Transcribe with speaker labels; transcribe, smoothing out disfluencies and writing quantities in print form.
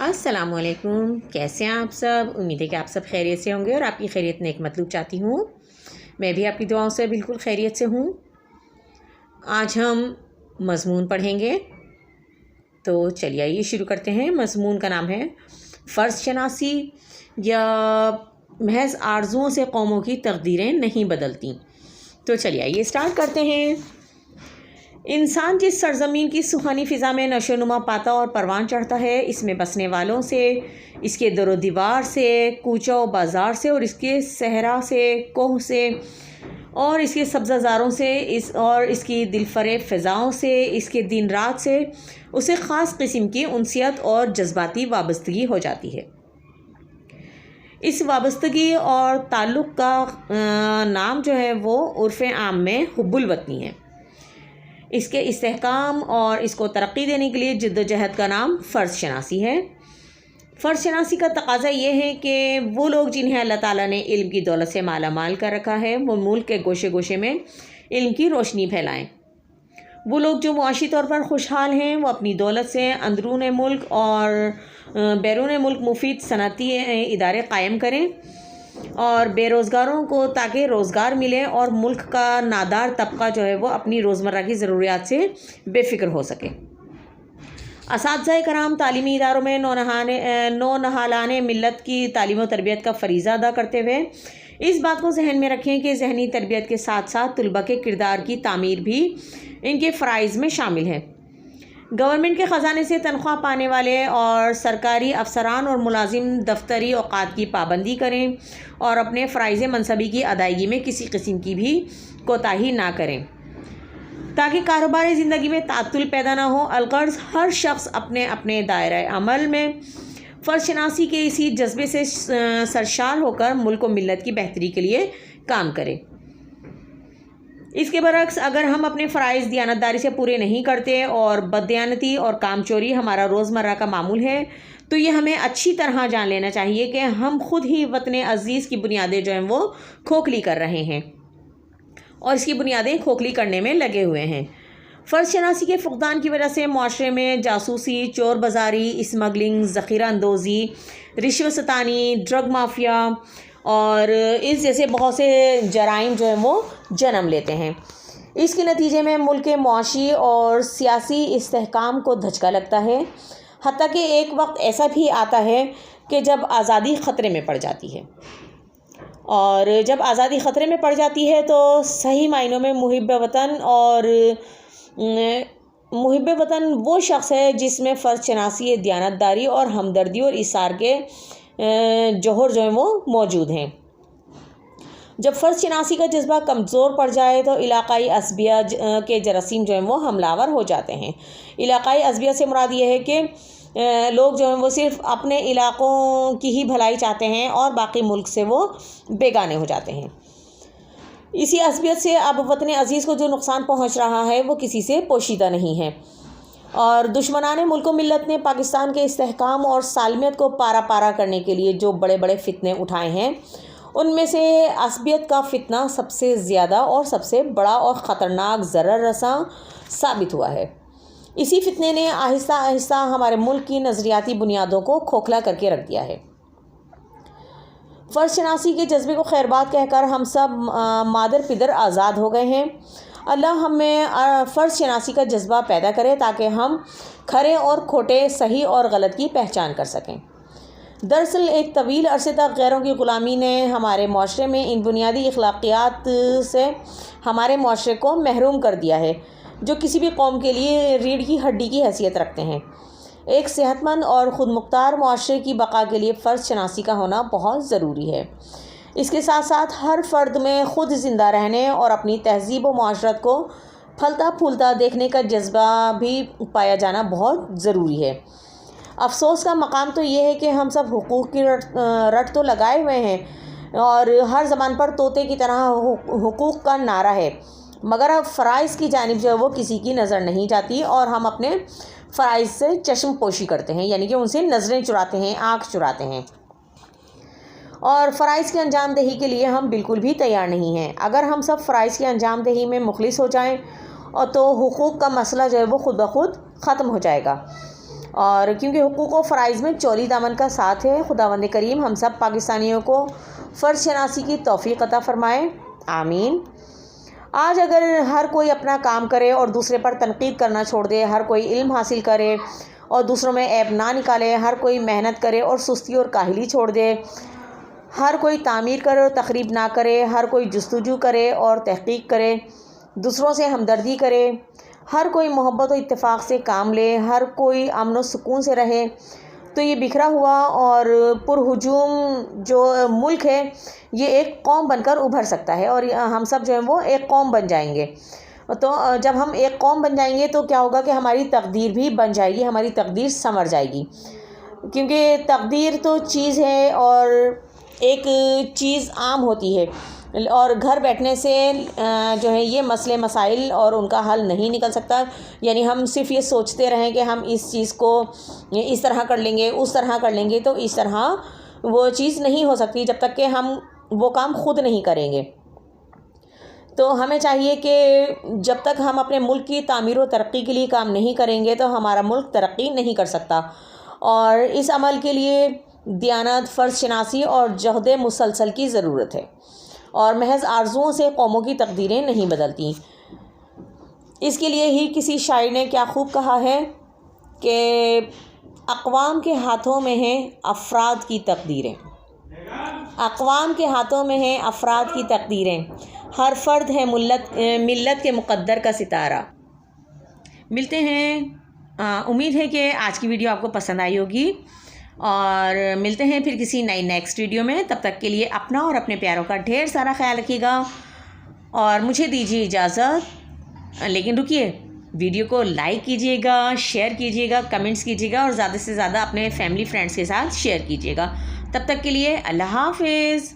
Speaker 1: अस्सलाम वालेकुम। कैसे हैं आप सब? उम्मीद है कि आप सब खैरियत से होंगे और आपकी खैरियत नेक मतलूब चाहती हूँ। मैं भी आपकी दुआओं से बिल्कुल खैरियत से हूँ। आज हम मज़मून पढ़ेंगे, तो चलिए आइए शुरू करते हैं। मज़मून का नाम है फ़र्ज़ शनासी या महज़ आरज़ुओं से कौमों की तकदीरें नहीं बदलती। तो चलिए आइए स्टार्ट करते हैं। इंसान जिस सरज़मीन की सुहानी फ़िज़ा में नशोनुमा पाता और परवान चढ़ता है, इसमें बसने वालों से, इसके दरो दीवार से, कूचा व बाज़ार से और इसके सहरा से, कोह से और इसके सब्ज़ाज़ारों से, इसकी दिलफरेब फ़िज़ाओं से, इसके दिन रात से उसे ख़ास किस्म की उनसियत और जज्बाती वाबस्तगी हो जाती है। इस वाबस्तगी और ताल्लुक़ का नाम जो है वो उर्फ़ आम में हुब्बुल वतनी है। इसके इस्तेहकाम और इसको तरक्की देने के लिए जिद्दोजहद का नाम फ़र्ज़ शनासी है। फ़र्ज़ शनासी का तकाज़ा ये है कि वो लोग जिन्हें अल्लाह ताला ने इल्म की दौलत से माला माल कर रखा है, वो मुल्क के गोशे गोशे में इल्म की रोशनी फैलाएँ। वो लोग जो मुआशी तौर पर खुशहाल हैं, वो अपनी दौलत से अंदरून मुल्क और बैरून मुल्क मुफीद सनती इदारे कायम करें और बेरोज़गारों को ताकि रोज़गार मिले और मुल्क का नादार तबका जो है वो अपनी रोज़मर्रा की ज़रूरियात से बेफ़िक्र हो सके। असातिज़ाए कराम तालीमी इदारों में नौनहालाने मिल्लत की तालीम व तरबियत का फ़रीज़ा अदा करते हुए इस बात को जहन में रखें कि ज़हनी तरबियत के साथ साथ तुलबा के किरदार की तामीर भी इनके फ़राइज़ में शामिल है। गवर्नमेंट के ख़जाने से तनख्वाह पाने वाले और सरकारी अफसरान और मुलाजिम दफ्तरी औक़ात की पाबंदी करें और अपने फ़राइज़ मनसबी की अदायगी में किसी किस्म की भी कोताही ना करें ताकि कारोबारी ज़िंदगी में तातुल पैदा ना हो। अलगर्ज़ हर शख्स अपने अपने दायरे अमल में फ़र्ज़ शनासी के इसी जज्बे से सरशार होकर मुल्क व मिल्लत की बेहतरी के लिए काम करे। इसके बरक्स अगर हम अपने फ़राइज़ दियानतदारी से पूरे नहीं करते और बददियानती और कामचोरी हमारा रोज़मर्रा का मामूल है, तो ये हमें अच्छी तरह जान लेना चाहिए कि हम खुद ही वतन अज़ीज़ की बुनियादें जो हैं वो खोखली कर रहे हैं और इसकी बुनियादें खोखली करने में लगे हुए हैं। फ़र्ज़ शनासी के फ़ुक़दान की वजह से मुआशरे में जासूसी, चोर बाज़ारी, स्मगलिंग, ज़ख़ीरा अंदोज़ी, रिश्वत सतानी, ड्रग माफिया और इस जैसे बहुत से जराइम जो हैं वो जन्म लेते हैं। इसके नतीजे में मुल्क के मुआशी और सियासी इस्तेहकाम को धचका लगता है। हत्ता कि एक वक्त ऐसा भी आता है कि जब आज़ादी ख़तरे में पड़ जाती है और जब आज़ादी ख़तरे में पड़ जाती है तो सही मायनों में मुहिब वतन वो शख्स है जिसमें फ़र्ज़ शनासी, दियानतदारी और हमदर्दी और इसार के जौहर जो हैं वो मौजूद हैं। जब फ़र्ज़ शनासी का जज्बा कमज़ोर पड़ जाए तो इलाक़ाई असबिया के जरासीम जो हैं वो हमलावर हो जाते हैं। इलाक़ाई असबिया से मुराद ये है कि लोग जो हैं वो सिर्फ़ अपने इलाक़ों की ही भलाई चाहते हैं और बाकी मुल्क से वो बेगाने हो जाते हैं। इसी असबियत से अब वतन अज़ीज़ को जो नुकसान पहुँच रहा है वो किसी से पोशीदा नहीं है और दुश्मनाने मुल्क व मिल्लत ने पाकिस्तान के इस्तेहकाम और सालमियत को पारा पारा करने के लिए जो बड़े बड़े फितने उठाए हैं, उनमें से असबियत का फितना सबसे ज़्यादा और सबसे बड़ा और ख़तरनाक ज़रर रसां साबित हुआ है। इसी फितने ने आहिस्ता आहिस्ता हमारे मुल्क की नज़रियाती बुनियादों को खोखला करके रख दिया है। फ़र्ज़ शनासी के जज्बे को खैरबाद कहकर हम सब मादर पिदर आज़ाद हो गए हैं। अल्लाह हमें फ़र्ज़ शनासी का जज्बा पैदा करे ताकि हम खरे और खोटे, सही और गलत की पहचान कर सकें। दरअसल एक तवील अरसे तक गैरों की ग़ुलामी ने हमारे माशरे में इन बुनियादी अखलाक़ियात से हमारे माशरे को महरूम कर दिया है जो किसी भी कौम के लिए रीढ़ की हड्डी की हैसियत रखते हैं। एक सेहतमंद और ख़ुद मुख्तार माशरे की बका के लिए फ़र्ज़ शनासी का होना बहुत ज़रूरी है। इसके साथ साथ हर फ़र्द में ख़ुद ज़िंदा रहने और अपनी तहज़ीब व मुआशरत को फलता फूलता देखने का जज्बा भी पाया जाना बहुत ज़रूरी है। अफ़सोस का मकाम तो ये है कि हम सब हुकूक़ की रट तो लगाए हुए हैं और हर ज़बान पर तोते की तरह हुकूक़ का नारा है, मगर अब फ़राइज़ की जानिब जो है वो किसी की नज़र नहीं जाती और हम अपने फ़राइज़ से चश्म पोशी करते हैं, यानी कि उनसे नज़रें चुराते हैं, आँख चुराते हैं और फ़राइज़ की अंजाम दही के लिए हम बिल्कुल भी तैयार नहीं हैं। अगर हम सब फ़राइज़ की अंजाम दही में मुखलिस हो जाएं और तो हुकूक़ का मसला जो है वो खुद ब खुद ख़त्म हो जाएगा। اور کیونکہ حقوق و فرائض میں چولی دامن کا ساتھ ہے، خداوند کریم ہم سب پاکستانیوں کو فرض شناسی کی توفیق عطا فرمائے، آمین۔ آج اگر ہر کوئی اپنا کام کرے اور دوسرے پر تنقید کرنا چھوڑ دے، ہر کوئی علم حاصل کرے اور دوسروں میں عیب نہ نکالے، ہر کوئی محنت کرے اور سستی اور کاہلی چھوڑ دے، ہر کوئی تعمیر کرے اور تخریب نہ کرے، ہر کوئی جستجو کرے اور تحقیق کرے، دوسروں سے ہمدردی کرے، ہر کوئی محبت و اتفاق سے کام لے، ہر کوئی امن و سکون سے رہے، تو یہ بکھرا ہوا اور پرہجوم جو ملک ہے یہ ایک قوم بن کر ابھر سکتا ہے، اور ہم سب جو ہیں وہ ایک قوم بن جائیں گے۔ تو جب ہم ایک قوم بن جائیں گے تو کیا ہوگا کہ ہماری تقدیر بھی بن جائے گی، ہماری تقدیر سنور جائے گی، کیونکہ تقدیر تو چیز ہے اور ایک چیز عام ہوتی ہے، اور گھر بیٹھنے سے جو ہے یہ مسئلے مسائل اور ان کا حل نہیں نکل سکتا۔ یعنی ہم صرف یہ سوچتے رہیں کہ ہم اس چیز کو اس طرح کر لیں گے، اس طرح کر لیں گے، تو اس طرح وہ چیز نہیں ہو سکتی جب تک کہ ہم وہ کام خود نہیں کریں گے۔ تو ہمیں چاہیے کہ جب تک ہم اپنے ملک کی تعمیر و ترقی کے لیے کام نہیں کریں گے تو ہمارا ملک ترقی نہیں کر سکتا، اور اس عمل کے لیے دیانت، فرض شناسی اور جہد مسلسل کی ضرورت ہے، اور محض آرزوؤں سے قوموں کی تقدیریں نہیں بدلتی۔ اس کے لیے ہی کسی شاعر نے کیا خوب کہا ہے کہ اقوام کے ہاتھوں میں ہیں افراد کی تقدیریں، اقوام کے ہاتھوں میں ہیں افراد کی تقدیریں، ہر فرد ہے ملت کے مقدر کا ستارہ۔ ملتے ہیں، امید ہے کہ آج کی ویڈیو آپ کو پسند آئی ہوگی، اور ملتے ہیں پھر کسی نیکسٹ ویڈیو میں۔ تب تک کے لیے اپنا اور اپنے پیاروں کا ڈھیر سارا خیال رکھیے گا، اور مجھے دیجیے اجازت، لیکن رکیے، ویڈیو کو لائک کیجیے گا، شیئر کیجیے گا، کمنٹس کیجیے گا، اور زیادہ سے زیادہ اپنے فیملی فرینڈس کے ساتھ شیئر کیجیے گا۔ تب تک کے لیے اللہ حافظ۔